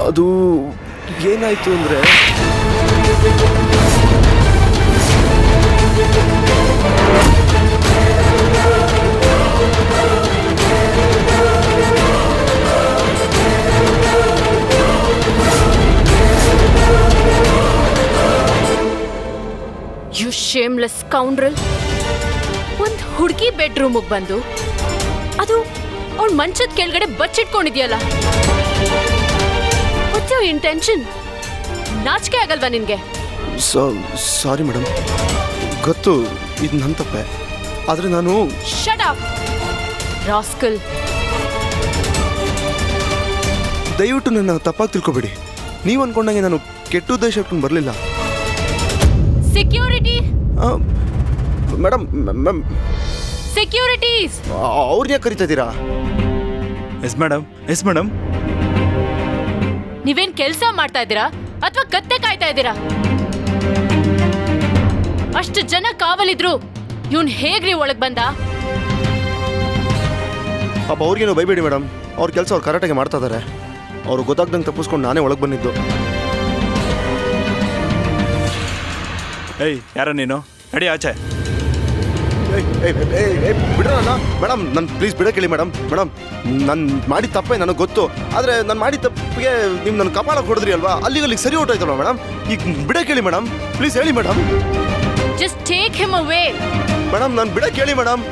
ಅದು ಏನಾಯ್ತು ಅಂದ್ರೆ ಯು ಶೇಮ್ಲೆಸ್ ಸ್ಕೌಂಡ್ರಲ್. ಒಂದ್ ಹುಡುಗಿ ಬೆಡ್ರೂಮಿಗೆ ಬಂದು ಅದು ಅವಳ ಮಂಚದ ಕೆಳಗಡೆ ಬಚ್ಚಿಟ್ಕೊಂಡಿದ್ಯಲ್ಲ. What's your intention? ನಾಚಿಕೆ ಆಗಲ್ವಾ ನಿನ್ಗೆ? ಸಾರಿ ಮೇಡಮ್, ಗೊತ್ತು ಇದು ನನ್ನ ತಪ್ಪೆ, ಆದ್ರೆ ನಾನು ಶಟ್ ಅಪ್ ರಾಸ್ಕಲ್. ದಯವಿಟ್ಟು ನನ್ನ ತಪ್ಪಾಗಿ ತಿಳ್ಕೊಬೇಡಿ. ನೀವು ಅನ್ಕೊಂಡಂಗೆ ನಾನು ಕೆಟ್ಟ ಉದ್ದೇಶ ಇಟ್ಕೊಂಡು ಬರಲಿಲ್ಲ. ಸೆಕ್ಯೂರಿಟಿ ಮೇಡಮ್, ಸೆಕ್ಯೂರಿಟೀಸ್ ಅವ್ರನ್ನ ಯಾಕೆ ಕರಿತಾ ಇದ್ದೀರಾ? Yes madam. ನೀವೇನ್ ಕೆಲಸ ಮಾಡ್ತಾ ಇದ್ದೀರಾ ಅಥವಾ ಕತ್ತೆ ಕಾಯ್ತಾ ಇದ್ದೀರಾ? ಅಷ್ಟು ಜನ ಕಾವಲಿದ್ರು ಇವನ್ ಹೇಗ್ರಿ ಒಳಗ್ ಬಂದ? ಪಾಪ ಅವ್ರಿಗೇನು ಬೈಬೇಡಿ ಮೇಡಮ್, ಅವ್ರ ಕೆಲಸ ಅವ್ರು ಕರೆಕ್ಟಾಗಿ ಮಾಡ್ತಾ ಇದ್ದಾರೆ. ಅವ್ರು ಗೊತ್ತಾಗ್ದಂಗೆ ತಪ್ಪಿಸ್ಕೊಂಡು ನಾನೇ ಒಳಗೆ ಬಂದಿದ್ದು. ಏಯ್, ಯಾರ ನೀನು? ನಡಿ ಆಚೆ. ಬಿಡ್ರಲ್ಲ ಮೇಡಮ್, ನನ್ನ ಪ್ಲೀಸ್ ಬಿಡೋ ಕೇಳಿ ಮೇಡಮ್. ನಾನು ಮಾಡಿದ ತಪ್ಪೇ ನನಗೆ ಗೊತ್ತು, ಆದರೆ ನಾನು ಮಾಡಿದ ತಪ್ಪಿಗೆ ನೀವು ನನ್ನ ಕಪಾಳ ಕೊಡಿದ್ರಿ ಅಲ್ವಾ, ಅಲ್ಲಿಗೆ ಸರಿ ಹೊಟ್ಟೋಯ್ತಲ್ವ ಮೇಡಮ್. ಈಗ ಬಿಡೋ ಕೇಳಿ ಮೇಡಮ್, ಪ್ಲೀಸ್ ಹೇಳಿ ಮೇಡಮ್. ಜಸ್ಟ್ ಟೇಕ್ ಹಿಮ್ ಅವೇ. ಮೇಡಮ್ ನಾನು ಬಿಡೋ ಕೇಳಿ ಮೇಡಮ್.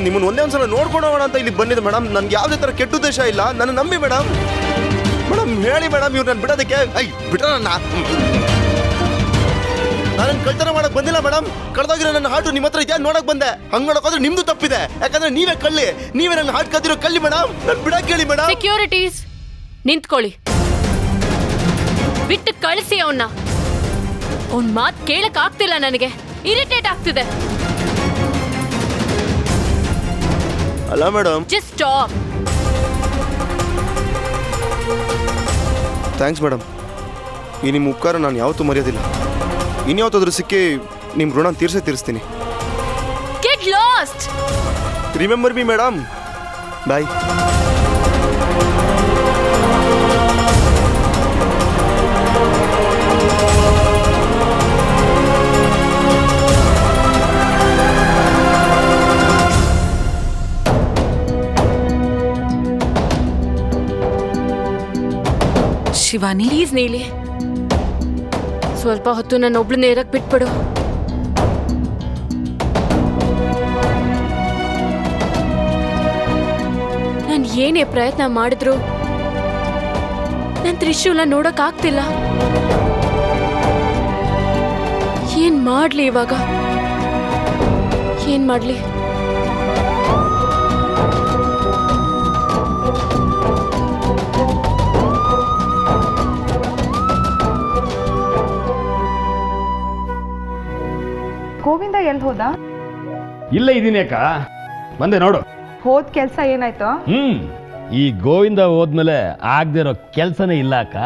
ನಿಮ್ಮನ್ನು ಒಂದೇ ಒಂದ್ಸಲ ನೋಡ್ಕೊಂಡು ಹೋಗೋಣ ಅಂತ ಇಲ್ಲಿಗೆ ಬಂದಿದ್ದೆ ಮೇಡಮ್. ನನಗೆ ಯಾವುದೇ ಥರ ಕೆಟ್ಟ ಉದ್ದೇಶ ಇಲ್ಲ, ನನ್ನ ನಂಬಿ ಮೇಡಮ್. ಹೇಳಿ ಮೇಡಮ್, ಇವ್ರು ನಾನು ಬಿಡೋದಕ್ಕೆ ಬಿಟ್ರ ನಾನು ಕಳ್ತನ ಮಾಡಕ್ ಬಂದಿಲ್ಲ ಮೇಡಮ್. ಕಳೆದೋಗಿರೋ ನನ್ನ ಹಾಟು ನಿಮ್ಮ ಹತ್ರ ಇದೆಯಾ ನೋಡಕ್ ಬಂದೆ. ಹಂಗ್ ನೋಡೋಕಾದ್ರೆ ನಿಮ್ದು ತಪ್ಪಿದೆ, ಯಾಕಂದ್ರೆ ನೀವೇ ಕಳ್ಳಿ, ನೀವೇ ನನ್ನ ಹಾಟ್ ಕದ್ದಿರೋ ಕಳ್ಳಿ ಮೇಡಮ್. ನಾನು ಬಿಡಕ್ ಹೇಳಿ ಮೇಡಮ್. ಸೆಕ್ಯೂರಿಟೀಸ್ ನಿಂತ್ಕೊಳ್ಳಿ, ಬಿಟ್ಟು ಕಳಿಸಿ ಅವನ್ನ. ಅವನ್ ಮಾತ್ ಕೇಳಕ್ ಆಗ್ತಿಲ್ಲ ನನಗೆ, ಇರಿಟೇಟ್ ಆಗ್ತಿದೆ. ಅಲ್ಲ madam, just stop. Thanks madam. ಈ ನಿಮ್ಮ ಉಪಕಾರ ನಾನು ಯಾವತ್ತೂ ಮರೆಯೋದಿಲ್ಲ. ಇನ್ಯಾವತ್ತಾದ್ರೂ ಸಿಕ್ಕಿ ನಿಮ್ಮ ಋಣ ತೀರಿಸ್ತೀನಿ. Get lost. Remember me madam. Bye. Shivani please Neeli, ಸ್ವಲ್ಪ ಹೊತ್ತು ನನ್ನ ಒಬ್ಳನ್ನ ಇರಕ್ ಬಿಟ್ಬಿಡು. ಏನೇ ಪ್ರಯತ್ನ ಮಾಡಿದ್ರು ನನ್ ತ್ರಿಶೂಲ ನೋಡಕ್ ಆಗ್ತಿಲ್ಲ. ಏನ್ ಮಾಡ್ಲಿ ಇವಾಗ? ಏನ್ ಮಾಡ್ಲಿ? ಗೋವಿಂದ ಎಲ್ಲಿ ಹೋದ? ಇಲ್ಲ ಇದೀನಿ ಅಕ್ಕ, ಬಂದೆ ನೋಡು. ಹೋದ ಕೆಲಸ ಏನಾಯ್ತು? ಈ ಗೋವಿಂದ ಹೋದ್ಮೇಲೆ ಆಗದೆ ಇರೋ ಕೆಲಸನೇ ಇಲ್ಲ ಅಕ್ಕ.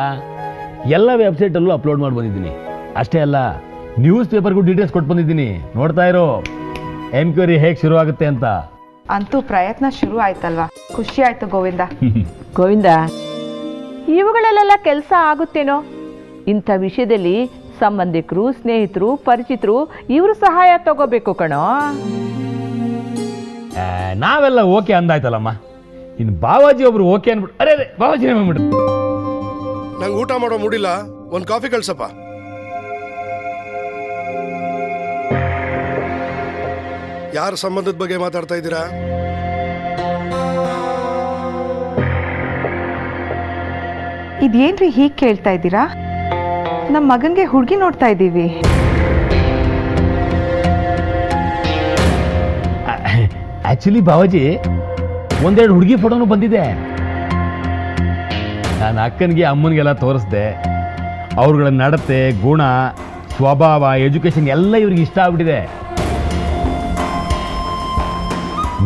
ಎಲ್ಲ ವೆಬ್ಸೈಟಲ್ಲೂ ಅಪ್ಲೋಡ್ ಮಾಡಿ ಬಂದಿದ್ದೀನಿ. ಅಷ್ಟೇ ಅಲ್ಲ, ನ್ಯೂಸ್ ಪೇಪರ್ಗೂ ಡೀಟೇಲ್ಸ್ ಕೊಟ್ಟು ಬಂದಿದ್ದೀನಿ. ನೋಡ್ತಾ ಇರೋ ಎನ್ಕ್ವೈರಿ ಹೇಗೆ ಶುರು ಆಗುತ್ತೆ ಅಂತ. ಅಂತೂ ಪ್ರಯತ್ನ ಶುರು ಆಯ್ತಲ್ವಾ? ಖುಷಿ ಆಯ್ತು ಗೋವಿಂದ. ಗೋವಿಂದ, ಇವುಗಳಲ್ಲೆಲ್ಲ ಕೆಲಸ ಆಗುತ್ತೇನೋ? ಇಂಥ ವಿಷಯದಲ್ಲಿ ಸಂಬಂಧಿಕರು, ಸ್ನೇಹಿತರು, ಪರಿಚಿತರು ಇವರು ಸಹಾಯ ತಗೋಬೇಕು ಕಣೋ. ನಾವೆಲ್ಲ ಓಕೆ ಅಂದಾಯ್ತಲ್ಲಮ್ಮ. ಇನ್ನು ಬಾವಾಜಿ ಒಬ್ರು ಓಕೆ ಅನ್ಬಿಟ್ಟು ಅರೆ ಬಾವಾಜಿ ಬಂದ್ಬಿಟ್ಟು ನಂಗೆ ಊಟ ಮಾಡೋ ಮೂಡಿಲ್ಲ, ಒಂದು ಕಾಫಿ ಕಳ್ಸಪ್ಪ. ಯಾರ ಸಂಬಂಧದ ಬಗ್ಗೆ ಮಾತಾಡ್ತಾ ಇದ್ದೀರಾ? ಇದೇನ್ರಿ ಹೀಗೆ ಕೇಳ್ತಾ ಇದ್ದೀರಾ? ನಮ್ಮ ಮಗನ್ಗೆ ಹುಡುಗಿ ನೋಡ್ತಾ ಇದ್ದೀವಿ. ಆಕ್ಚುಲಿ ಬಾವಾಜಿ ಒಂದೆರಡು ಹುಡುಗಿ ಫೋಟೋನು ಬಂದಿದೆ. ನಾನು ಅಕ್ಕನಿಗೆ ಅಮ್ಮನಿಗೆಲ್ಲ ತೋರಿಸ್ದೆ. ಅವ್ರಗಳ ನಡತೆ, ಗುಣ, ಸ್ವಭಾವ, ಎಜುಕೇಶನ್ ಎಲ್ಲ ಇವ್ರಿಗೆ ಇಷ್ಟ ಆಗ್ಬಿಟ್ಟಿದೆ.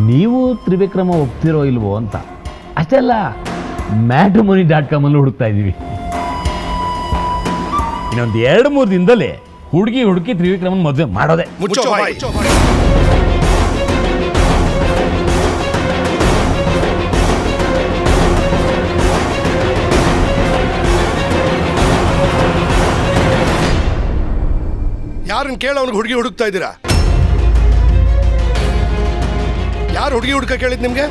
ನೀವು ತ್ರಿವಿಕ್ರಮ ಒಪ್ತಿರೋ ಇಲ್ವೋ ಅಂತ. ಅಷ್ಟೆಲ್ಲ matrimony.com ಅಲ್ಲೂ ಹುಡುಕ್ತಾ ಇದ್ದೀವಿ. ಇನ್ನೊಂದು 2-3 ದಿನದಲ್ಲೇ ಹುಡುಕಿ ತ್ರಿವಿಕ್ರಮನ್ ಮದುವೆ ಮಾಡೋದೆ. ಮುಚ್ಚೋ ಬಾಯಿ. ಯಾರನ್ನ ಕೇಳ ಅವ್ನಿಗೆ ಹುಡುಗಿ ಹುಡುಕ್ತಾ ಇದ್ದೀರಾ? ಯಾರು ಹುಡುಗಿ ಹುಡುಕ ಕೇಳಿದ್ ನಿಮ್ಗೆ?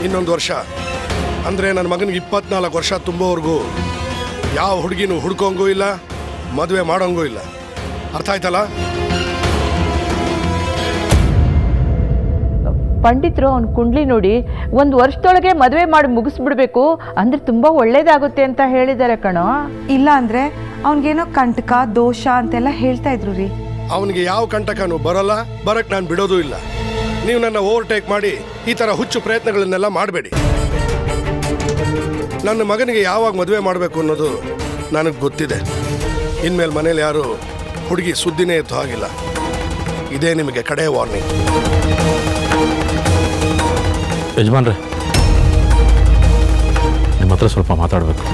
ಇನ್ನೊಂದು ವರ್ಷ ಅಂದ್ರೆ ನನ್ನ ಮಗನಿಗೆ 24 ವರ್ಷ ತುಂಬೋವರೆಗೂ ಯಾವ ಹುಡುಗಿನೂ ಹುಡ್ಕೋಂಗೂ ಇಲ್ಲ, ಮದುವೆ ಮಾಡೋಂಗೂ ಇಲ್ಲ. ಅರ್ಥ ಆಯ್ತಲ್ಲ? ಪಂಡಿತರು ಅವ್ನ ಕುಂಡ್ಲಿ ನೋಡಿ 1 ವರ್ಷದೊಳಗೆ ಮದುವೆ ಮಾಡಿ ಮುಗಿಸ್ಬಿಡ್ಬೇಕು ಅಂದ್ರೆ ತುಂಬಾ ಒಳ್ಳೇದಾಗುತ್ತೆ ಅಂತ ಹೇಳಿದ್ದಾರೆ ಕಣೋ. ಇಲ್ಲ ಅಂದ್ರೆ ಅವನಿಗೇನೋ ಕಂಟಕ, ದೋಷ ಅಂತೆಲ್ಲ ಹೇಳ್ತಾ ಇದ್ರು ರೀ. ಅವನಿಗೆ ಯಾವ ಕಂಟಕನೂ ಬರಲ್ಲ, ಬರಕ್ ನಾನು ಬಿಡೋದು ಇಲ್ಲ. ನೀವು ನನ್ನ ಓವರ್ಟೇಕ್ ಮಾಡಿ ಈ ತರ ಹುಚ್ಚು ಪ್ರಯತ್ನಗಳನ್ನೆಲ್ಲ ಮಾಡಬೇಡಿ. ನನ್ನ ಮಗನಿಗೆ ಯಾವಾಗ ಮದುವೆ ಮಾಡಬೇಕು ಅನ್ನೋದು ನನಗೆ ಗೊತ್ತಿದೆ. ಇನ್ಮೇಲೆ ಮನೇಲಿ ಯಾರು ಹುಡುಗಿ ಸುದ್ದಿನೇ ಎತ್ತು ಹಾಗಿಲ್ಲ. ಇದೇ ನಿಮಗೆ ಕಡೆ ವಾರ್ನಿಂಗ್. ಯಜಮಾನ್ರೆ, ನಿಮ್ಮ ಹತ್ರ ಸ್ವಲ್ಪ ಮಾತಾಡಬೇಕು.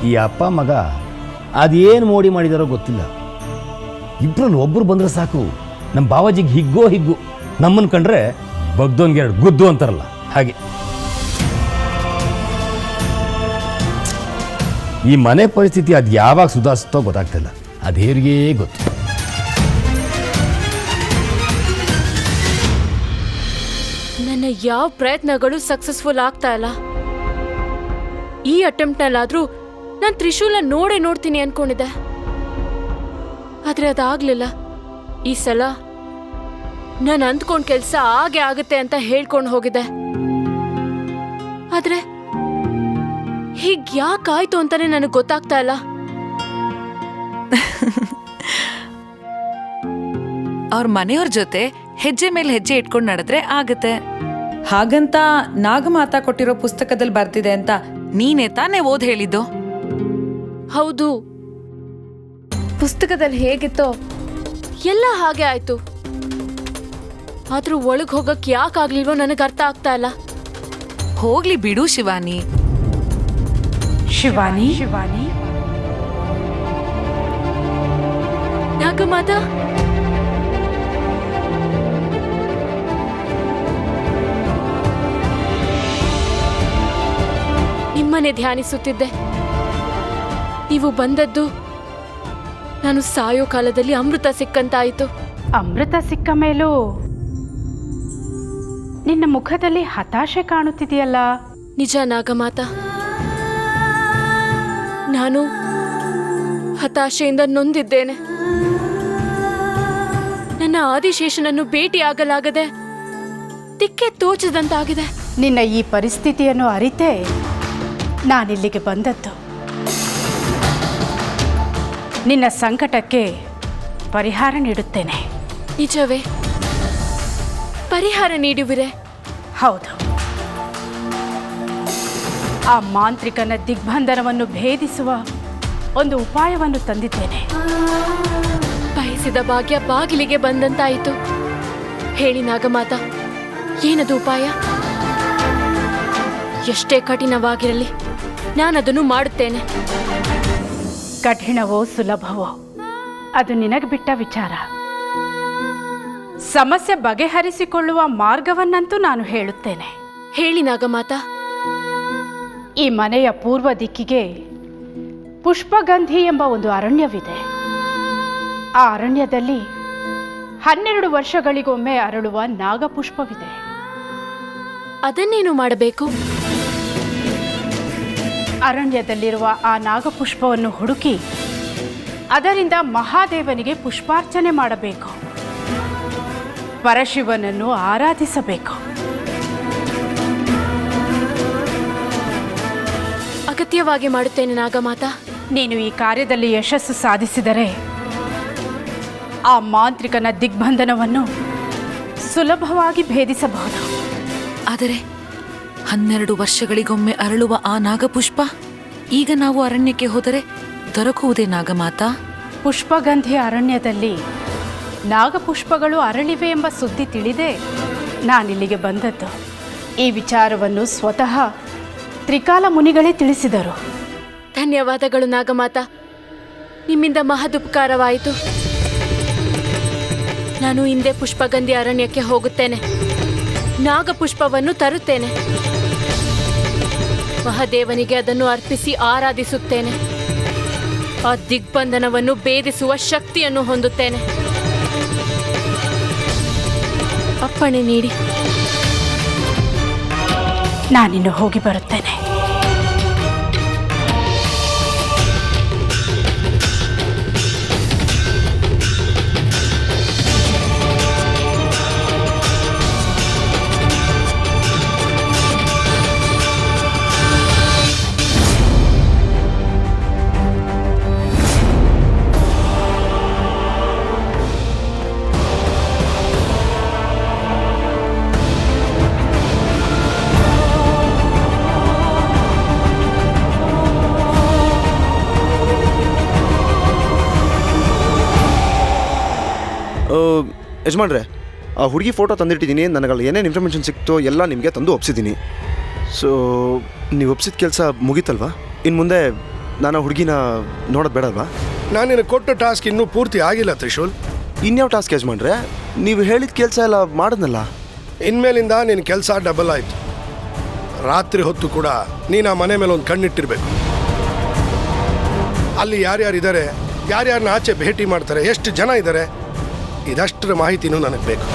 ಈ ಅಪ್ಪ ಮಗ ಅದೇನು ಮೋಡಿ ಮಾಡಿದಾರೋ ಗೊತ್ತಿಲ್ಲ. ಇಬ್ಬರಲ್ಲಿ ಒಬ್ಬರು ಬಂದ್ರೆ ಸಾಕು, ನಮ್ಮ ಬಾವಾಜಿಗೆ ಹಿಗ್ಗು. ನಮ್ಮನ್ನು ಕಂಡ್ರೆ ಬಗ್ದೋನ್ಗೆ 2 ಗುದ್ದು ಅಂತಾರಲ್ಲ ಹಾಗೆ. ಈ ಮನೆ ಪರಿಸ್ಥಿತಿ ಅದು ಯಾವಾಗ ಸುಧಾರಿಸುತ್ತೋ ಗೊತ್ತಾಗ್ತಿಲ್ಲ. ಅದು ಹೇರಿಗೇ ಗೊತ್ತು. ನನ್ನ ಯಾವ ಪ್ರಯತ್ನಗಳು ಸಕ್ಸಸ್ಫುಲ್ ಆಗ್ತಾ ಇಲ್ಲ. ಈ ಅಟೆಂಪ್ಟ್ನಲ್ಲಾದ್ರೂ ನಾನು ತ್ರಿಶೂಲ ನೋಡ್ತೀನಿ ಅನ್ಕೊಂಡಿದ್ದೆ. ಆದ್ರೆ ಅದಾಗ್ಲಿಲ್ಲ. ಈ ಸಲ ನಾನು ಅಂದ್ಕೊಂಡ್ ಕೆಲ್ಸ ಹಾಗೆ ಆಗುತ್ತೆ ಅಂತ ಹೇಳ್ಕೊಂಡು ಹೋಗಿದ್ದೆ. ಆದ್ರೆ ಹೀಗ್ ಯಾಕಾಯ್ತು ಅಂತಾನೆ ನನಗೆ ಗೊತ್ತಾಗ್ತಾ ಇಲ್ಲ. ಅವ್ರ ಮನೆಯವ್ರ ಜೊತೆ ಹೆಜ್ಜೆ ಮೇಲೆ ಹೆಜ್ಜೆ ಇಟ್ಕೊಂಡು ನಡೆದ್ರೆ ಆಗತ್ತೆ. ಹಾಗಂತ ನಾಗಮಾತಾ ಕೊಟ್ಟಿರೋ ಪುಸ್ತಕದಲ್ಲಿ ಬರ್ತಿದೆ ಅಂತ ನೀನೇ ತಾನೇ ಓದ್ ಹೇಳಿದ್ದು? ಹೌದು, ಪುಸ್ತಕದಲ್ಲಿ ಹೇಗಿತ್ತೋ ಎಲ್ಲ ಹಾಗೆ ಆಯ್ತು. ಆದ್ರೂ ಒಳಗ್ ಹೋಗಕ್ ಯಾಕಾಗ್ಲಿಲ್ವೋ ನನಗೆ ಅರ್ಥ ಆಗ್ತಾ ಇಲ್ಲ. ಹೋಗ್ಲಿ ಬಿಡು ಶಿವಾನಿ. ಶಿವಾನಿ ನಾಗಮಾತಾ, ನಿಮ್ಮನೆ ಧ್ಯಾನಿಸುತ್ತಿದ್ದೆ. ನೀವು ಬಂದದ್ದು ನಾನು ಸಾಯೋ ಕಾಲದಲ್ಲಿ ಅಮೃತ ಸಿಕ್ಕಂತಾಯಿತು. ಅಮೃತ ಸಿಕ್ಕ ಮೇಲೂ ನಿನ್ನ ಮುಖದಲ್ಲಿ ಹತಾಶೆ ಕಾಣುತ್ತಿದೆಯಲ್ಲ? ನಿಜ ನಾಗಮಾತಾ, ನಾನು ಹತಾಶೆಯಿಂದ ನೊಂದಿದ್ದೇನೆ. ನನ್ನ ಆದಿಶೇಷನನ್ನು ಭೇಟಿಯಾಗಲಾಗದೆ ತಿಕ್ಕೆ ತೋಚದಂತಾಗಿದೆ. ನಿನ್ನ ಈ ಪರಿಸ್ಥಿತಿಯನ್ನು ಅರಿತೇ ನಾನಿಲ್ಲಿಗೆ ಬಂದದ್ದು. ನಿನ್ನ ಸಂಕಟಕ್ಕೆ ಪರಿಹಾರ ನೀಡುತ್ತೇನೆ. ನಿಜವೇ? ಪರಿಹಾರ ನೀಡುವಿರೆ? ಹೌದು. ಆ ಮಾಂತ್ರಿಕನ ದಿಗ್ಬಂಧನವನ್ನು ಭೇದಿಸುವ ಒಂದು ಉಪಾಯವನ್ನು ತಂದಿದ್ದೇನೆ. ಬಯಸಿದ ಭಾಗ್ಯ ಬಾಗಿಲಿಗೆ ಬಂದಂತಾಯಿತು. ಹೇಳಿ ನಾಗಮಾತ, ಏನದು ಉಪಾಯ? ಎಷ್ಟೇ ಕಠಿಣವಾಗಿರಲಿ ನಾನದನ್ನು ಮಾಡುತ್ತೇನೆ. ಕಠಿಣವೋ ಸುಲಭವೋ ಅದು ನಿನಗೆ ಬಿಟ್ಟ ವಿಚಾರ. ಸಮಸ್ಯೆ ಬಗೆಹರಿಸಿಕೊಳ್ಳುವ ಮಾರ್ಗವನ್ನಂತೂ ನಾನು ಹೇಳುತ್ತೇನೆ. ಹೇಳಿ ನಾಗಮಾತ. ಈ ಮನೆಯ ಪೂರ್ವ ದಿಕ್ಕಿಗೆ ಪುಷ್ಪಗಂಧಿ ಎಂಬ ಒಂದು ಅರಣ್ಯವಿದೆ. ಆ ಅರಣ್ಯದಲ್ಲಿ 12 ವರ್ಷಗಳಿಗೊಮ್ಮೆ ಅರಳುವ ನಾಗಪುಷ್ಪವಿದೆ. ಅದನ್ನೇನು ಮಾಡಬೇಕು? ಅರಣ್ಯದಲ್ಲಿರುವ ಆ ನಾಗಪುಷ್ಪವನ್ನು ಹುಡುಕಿ ಅದರಿಂದ ಮಹಾದೇವನಿಗೆ ಪುಷ್ಪಾರ್ಚನೆ ಮಾಡಬೇಕು. ಪರಶಿವನನ್ನು ಆರಾಧಿಸಬೇಕು. ಅಗತ್ಯವಾಗಿ ಮಾಡುತ್ತೇನೆ ನಾಗಮಾತ. ನೀನು ಈ ಕಾರ್ಯದಲ್ಲಿ ಯಶಸ್ಸು ಸಾಧಿಸಿದರೆ ಆ ಮಾಂತ್ರಿಕನ ದಿಗ್ಬಂಧನವನ್ನು ಸುಲಭವಾಗಿ ಭೇದಿಸಬಹುದು. ಆದರೆ 12 ವರ್ಷಗಳಿಗೊಮ್ಮೆ ಅರಳುವ ಆ ನಾಗಪುಷ್ಪ ಈಗ ನಾವು ಅರಣ್ಯಕ್ಕೆ ಹೋದರೆ ದೊರಕುವುದೇ ನಾಗಮಾತಾ? ಪುಷ್ಪಗಂಧಿ ಅರಣ್ಯದಲ್ಲಿ ನಾಗಪುಷ್ಪಗಳು ಅರಳಿವೆ ಎಂಬ ಸುದ್ದಿ ತಿಳಿದೇ ನಾನಿಲ್ಲಿಗೆ ಬಂದದ್ದು. ಈ ವಿಚಾರವನ್ನು ಸ್ವತಃ ತ್ರಿಕಾಲ ಮುನಿಗಳೇ ತಿಳಿಸಿದರು. ಧನ್ಯವಾದಗಳು ನಾಗಮಾತ, ನಿಮ್ಮಿಂದ ಮಹದುಪಕಾರವಾಯಿತು. ನಾನು ಹಿಂದೆ ಪುಷ್ಪಗಂಧಿ ಅರಣ್ಯಕ್ಕೆ ಹೋಗುತ್ತೇನೆ. ನಾಗಪುಷ್ಪವನ್ನು ತರುತ್ತೇನೆ. ಮಹಾದೇವನಿಗೆ ಅದನ್ನು ಅರ್ಪಿಸಿ ಆರಾಧಿಸುತ್ತೇನೆ. ಆ ದಿಗ್ಬಂಧನವನ್ನು ಭೇದಿಸುವ ಶಕ್ತಿಯನ್ನು ಹೊಂದುತ್ತೇನೆ. ಅಪ್ಪಣೆ ನೀಡಿ. ನಾನಿನ್ನು ಹೋಗಿ ಬರುತ್ತೇನೆ. ಯಜಮಾನ್ರೆ, ಆ ಹುಡುಗಿ ಫೋಟೋ ತಂದಿಟ್ಟಿದ್ದೀನಿ. ನನಗಲ್ಲಿ ಏನೇನು ಇನ್ಫಾರ್ಮೇಷನ್ ಸಿಕ್ತೋ ಎಲ್ಲ ನಿಮಗೆ ತಂದು ಒಪ್ಸಿದ್ದೀನಿ. ಸೊ ನೀವು ಒಪ್ಸಿದ ಕೆಲಸ ಮುಗೀತಲ್ವಾ? ಇನ್ನು ಮುಂದೆ ನಾನು ಹುಡುಗಿನ ನೋಡೋದು ಬೇಡಲ್ವಾ? ನಾನು ನಿನಗೆ ಕೊಟ್ಟ ಟಾಸ್ಕ್ ಇನ್ನೂ ಪೂರ್ತಿ ಆಗಿಲ್ಲ ತ್ರಿಶೂಲ್. ಇನ್ಯಾವ ಟಾಸ್ಕ್ ಯಜಮಾನ್ರೆ? ನೀವು ಹೇಳಿದ ಕೆಲಸ ಎಲ್ಲ ಮಾಡಿದ್ನಲ್ಲ. ಇನ್ಮೇಲಿಂದ ನಿನ್ನ ಕೆಲಸ ಡಬಲ್ ಆಯಿತು. ರಾತ್ರಿ ಹೊತ್ತು ಕೂಡ ನೀನು ಆ ಮನೆ ಮೇಲೆ ಒಂದು ಕಣ್ಣಿಟ್ಟಿರ್ಬೇಕು. ಅಲ್ಲಿ ಯಾರ್ಯಾರಿದ್ದಾರೆ, ಯಾರ್ಯಾರನ್ನ ಆಚೆ ಭೇಟಿ ಮಾಡ್ತಾರೆ, ಎಷ್ಟು ಜನ ಇದ್ದಾರೆ, ಇದಷ್ಟರ ಮಾಹಿತಿನೂ ನನಗೆ ಬೇಕು.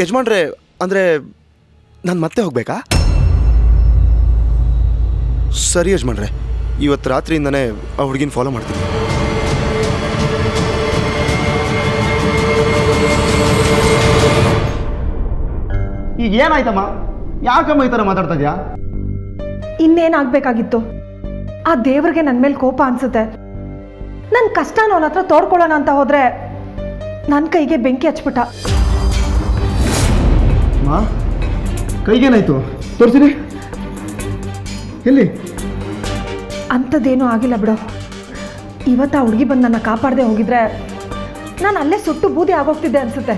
ಯಜಮಾನ್ರೆ, ಅಂದರೆ ನಾನು ಮತ್ತೆ ಹೋಗಬೇಕಾ? ಸರಿ ಯಜಮಾನ್ರೆ, ಇವತ್ತು ರಾತ್ರಿಯಿಂದನೇ ಆ ಹುಡುಗಿನ ಫಾಲೋ ಮಾಡ್ತೀನಿ. ಈಗ ಏನಾಯ್ತಮ್ಮ? ಯಾಕಮ್ಮ ಈ ಥರ ಮಾತಾಡ್ತಾ ಇದೆಯಾ? ಇನ್ನೇನಾಗಬೇಕಾಗಿತ್ತು? ಆ ದೇವ್ರಿಗೆ ನನ್ನ ಮೇಲೆ ಕೋಪ ಅನ್ಸುತ್ತೆ. ನನ್ನ ಕಷ್ಟನ ಅವನ ಹತ್ರ ತೋಡ್ಕೊಳ್ಳೋಣ ಅಂತ ಹೋದ್ರೆ ನನ್ನ ಕೈಗೆ ಬೆಂಕಿ ಹಚ್ಬಿಟ್ಟ. ಕೈಗೇನಾಯ್ತು? ತೋರಿಸಿರಿ. ಎಲ್ಲಿ? ಅಂಥದ್ದೇನೂ ಆಗಿಲ್ಲ ಬಿಡು. ಇವತ್ತು ಆ ಹುಡುಗಿ ಬಂದು ನನ್ನ ಕಾಪಾಡದೆ ಹೋಗಿದ್ರೆ ನಾನು ಅಲ್ಲೇ ಸುಟ್ಟು ಬೂದಿ ಆಗೋಗ್ತಿದ್ದೆ ಅನ್ಸುತ್ತೆ.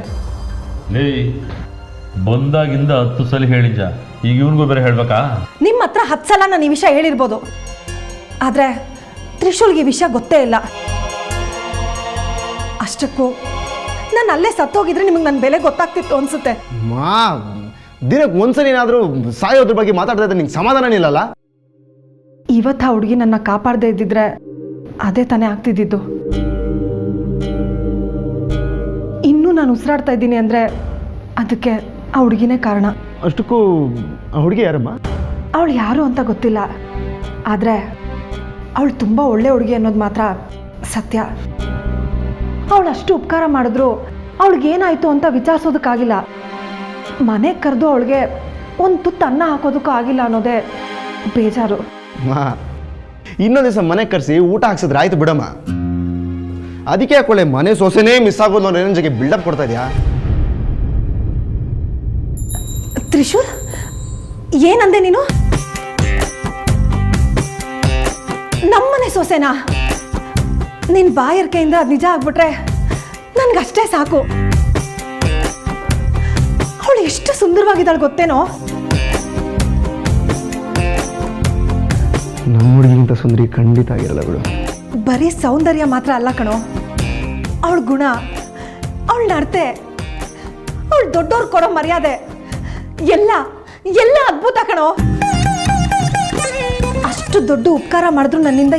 ಲೇ, ಬಂದಾಗಿಂದ 10 ಸಲ ಹೇಳಿದ್ದ, ಈಗ ಇವನಿಗೂ ಬೇರೆ ಹೇಳ್ಬೇಕಾ? ನಿಮ್ಮ ಹತ್ರ 10 ಸಲ ನಾನು ಈ ವಿಷಯ ಹೇಳಿರ್ಬೋದು, ಆದರೆ ತ್ರಿಶೂಲ್ಗೆ ಈ ವಿಷಯ ಗೊತ್ತೇ ಇಲ್ಲ. ಅಷ್ಟಕ್ಕೂ ನಾನು ಅಲ್ಲೇ ಸತ್ತೋಗಿದ್ರೆ ನಿಮಗೆ ನನ್ನ ಬೆಲೆ ಗೊತ್ತಾಗ್ತಿತ್ತು ಅನ್ಸುತ್ತೆ. ದಿನಕ್ಕೆ ಒಂದ್ಸಲ ಏನಾದರೂ ಸಾಯೋದ್ರ ಬಗ್ಗೆ ಮಾತಾಡ್ತಾ ಇದ್ರೆ ನಿಂಗೆ ಸಮಾಧಾನ ಇಲ್ಲಲ್ಲ? ಇವತ್ತು ಆ ಹುಡುಗಿ ನನ್ನ ಕಾಪಾಡದೆ ಇದ್ದಿದ್ರೆ ಅದೇ ತಾನೇ ಆಗ್ತಿದ್ದಿದ್ದು. ಇನ್ನೂ ನಾನು ಉಸಿರಾಡ್ತಾ ಇದ್ದೀನಿ ಅಂದರೆ ಅದಕ್ಕೆ ಆ ಹುಡುಗಿನೇ ಕಾರಣ. ಅಷ್ಟಕ್ಕೂ ಆ ಹುಡುಗಿ ಯಾರಮ್ಮ? ಅವಳು ಯಾರು ಅಂತ ಗೊತ್ತಿಲ್ಲ, ಆದರೆ ಅವಳು ತುಂಬ ಒಳ್ಳೆ ಹುಡುಗಿ ಅನ್ನೋದು ಮಾತ್ರ ಸತ್ಯ. ಅವಳು ಅಷ್ಟು ಉಪಕಾರ ಮಾಡಿದ್ರು ಅವಳಿಗೇನಾಯಿತು ಅಂತ ವಿಚಾರಿಸೋದಕ್ಕಾಗಿಲ್ಲ. ಮನೆಗೆ ಕರೆದು ಅವಳಿಗೆ ಒಂದು ತುತ್ತು ಅನ್ನ ಹಾಕೋದಕ್ಕೂ ಆಗಿಲ್ಲ ಅನ್ನೋದೇ ಬೇಜಾರು. ಇನ್ನೊಂದು ದಿವಸ ಮನೆಗೆ ಕರೆಸಿ ಊಟ ಹಾಕ್ಸಿದ್ರೆ ಆಯ್ತು ಬಿಡಮ್ಮ. ಅದಕ್ಕೆ ಯಾಕೊಳ್ಳೆ ಮನೆ ಸೊಸೆನೇ ಮಿಸ್ ಆಗೋದು ಅನ್ನೋ ರೇಂಜಿಗೆ ಬಿಲ್ಡಪ್ ಕೊಡ್ತಾ ಇದೆಯಾ? ತ್ರಿಶೂಲ್, ಏನಂದೆ ನೀನು? ನಮ್ಮನೆ ಸೊಸೆನಾ? ನಿನ್ನ ಬಾಯರ್ಕೆಯಿಂದ ಅದು ನಿಜ ಆಗ್ಬಿಟ್ರೆ ನನಗಷ್ಟೇ ಸಾಕು. ಅವಳು ಎಷ್ಟು ಸುಂದರವಾಗಿದ್ದಾಳೆ ಗೊತ್ತೇನೋ? ನಮ್ಮ ಹುಡುಗಿಗಿಂತ ಸುಂದರಿ ಖಂಡಿತ ಆಗಿರಲ್ಲ ಬಿಡು. ಬರೀ ಸೌಂದರ್ಯ ಮಾತ್ರ ಅಲ್ಲ ಕಣೋ, ಅವಳ ಗುಣ, ಅವಳ ನಡತೆ, ಅವಳು ದೊಡ್ಡವ್ರು ಕೊಡೋ ಮರ್ಯಾದೆ ಎಲ್ಲ ಎಲ್ಲ ಅದ್ಭುತ ಕಣೋ. ಅಷ್ಟು ದೊಡ್ಡ ಉಪಕಾರ ಮಾಡಿದ್ರು ನನ್ನಿಂದ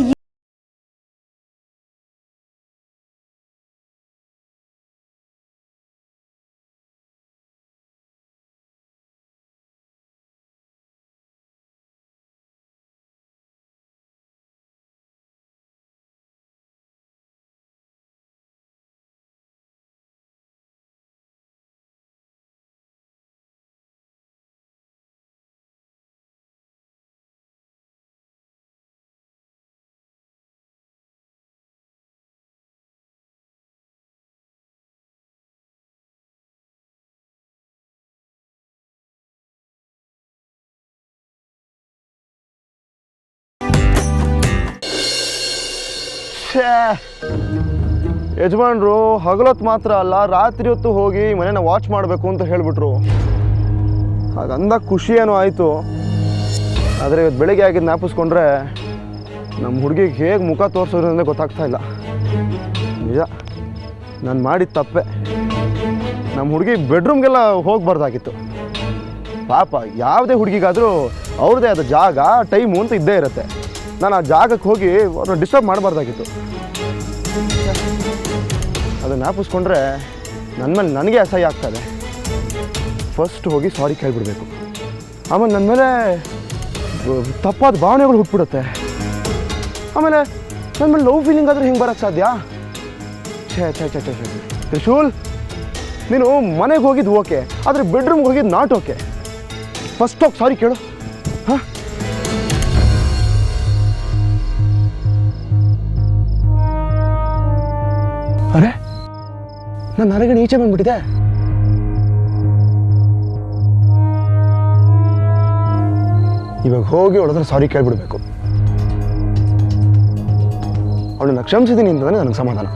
ಯಜಮಾನ್ರು ಹಗಲೊತ್ತು ಮಾತ್ರ ಅಲ್ಲ ರಾತ್ರಿ ಹೊತ್ತು ಹೋಗಿ ಮನೇನ ವಾಚ್ ಮಾಡಬೇಕು ಅಂತ ಹೇಳಿಬಿಟ್ರು. ಹಾಗಂದ ಖುಷಿ ಏನೋ ಆಯಿತು. ಆದರೆ ಇವತ್ತು ಬೆಳಿಗ್ಗೆ ಆಗಿದ್ದು ಜ್ಞಾಪಿಸ್ಕೊಂಡ್ರೆ ನಮ್ಮ ಹುಡುಗಿಗೆ ಹೇಗೆ ಮುಖ ತೋರಿಸೋದು ಅಂದರೆ ಗೊತ್ತಾಗ್ತಾ ಇಲ್ಲ. ನಿಜ, ನಾನು ಮಾಡಿದ ತಪ್ಪೆ. ನಮ್ಮ ಹುಡುಗಿ ಬೆಡ್ರೂಮ್ಗೆಲ್ಲ ಹೋಗಬಾರ್ದಾಗಿತ್ತು. ಪಾಪ ಯಾವುದೇ ಹುಡುಗಿಗಾದರೂ ಅವ್ರದ್ದೇ ಆದ ಜಾಗ, ಟೈಮು ಅಂತ ಇದ್ದೇ ಇರುತ್ತೆ. ನಾನು ಆ ಜಾಗಕ್ಕೆ ಹೋಗಿ ಅವ್ರನ್ನ ಡಿಸ್ಟರ್ಬ್ ಮಾಡಬಾರ್ದಾಗಿತ್ತು. ಅದನ್ನು ಜ್ಞಾಪಿಸ್ಕೊಂಡ್ರೆ ನನ್ನ ಮೇಲೆ ನನಗೆ ಅಸಹ್ಯ ಆಗ್ತದೆ. ಫಸ್ಟ್ ಹೋಗಿ ಸಾರಿ ಕೇಳಿಬಿಡ್ಬೇಕು. ಆಮೇಲೆ ನನ್ನ ಮೇಲೆ ತಪ್ಪಾದ ಭಾವನೆಗಳು ಹುಟ್ಬಿಡುತ್ತೆ. ಆಮೇಲೆ ನನ್ನ ಮೇಲೆ ಲವ್ ಫೀಲಿಂಗ್ ಆದರೂ ಹೆಂಗೆ ಬರೋಕ್ಕೆ ಸಾಧ್ಯ? ಛೇ ಛೇ ಛೇ ಛೇ ಛೇ ತ್ರಿಶೂಲ್, ನೀನು ಮನೆಗೆ ಹೋಗಿದ್ದು ಓಕೆ, ಆದರೆ ಬೆಡ್ರೂಮ್ಗೆ ಹೋಗಿದ್ದು ನಾಟ್ ಓಕೆ. ಫಸ್ಟ್ ಹೋಗಿ ಸಾರಿ ಕೇಳು. ಹಾಂ, ಅರೆ ನಾನು ಹೊರಗಡೆ ಈಚೆ ಬಂದ್ಬಿಟ್ಟಿದೆ. ಇವಾಗ ಹೋಗಿ ಅವಳತ್ರ ಸಾರಿ ಕೇಳ್ಬಿಡ್ಬೇಕು. ಅವಳನ್ನ ಕ್ಷಮಿಸಿದ್ದೀನಿ ಅಂತಂದ್ರೆ ನನಗೆ ಸಮಾಧಾನ.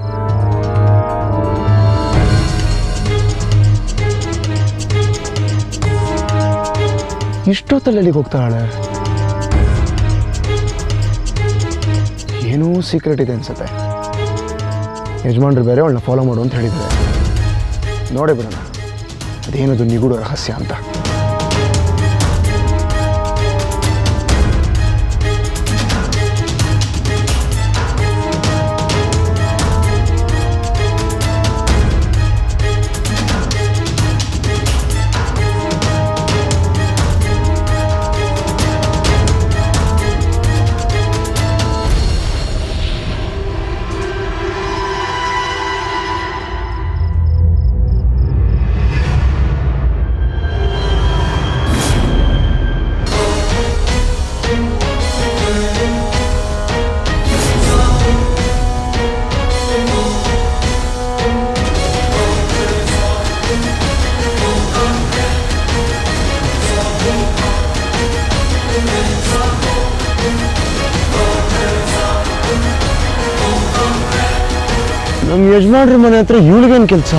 ಇಷ್ಟೊತ್ತಲ್ಲಿ ಎಲ್ಲಿಗೆ ಹೋಗ್ತಾಳೆ? ಏನೂ ಸೀಕ್ರೆಟ್ ಇದೆ ಅನ್ಸುತ್ತೆ. ಯಜಮಾನ್ರು ಬೇರೆ ಅವಳನ್ನ ಫಾಲೋ ಮಾಡು ಅಂತ ಹೇಳಿದ್ದಾರೆ. ನೋಡೇ ಬಿಡೋಣ ಅದೇನದು ನಿಗೂಢ ರಹಸ್ಯ ಅಂತ. ನಮ್ಮ ಯಜಮಾನ್ರ ಮನೆ ಹತ್ರ ಇವಳಿಗೇನು ಕೆಲಸ?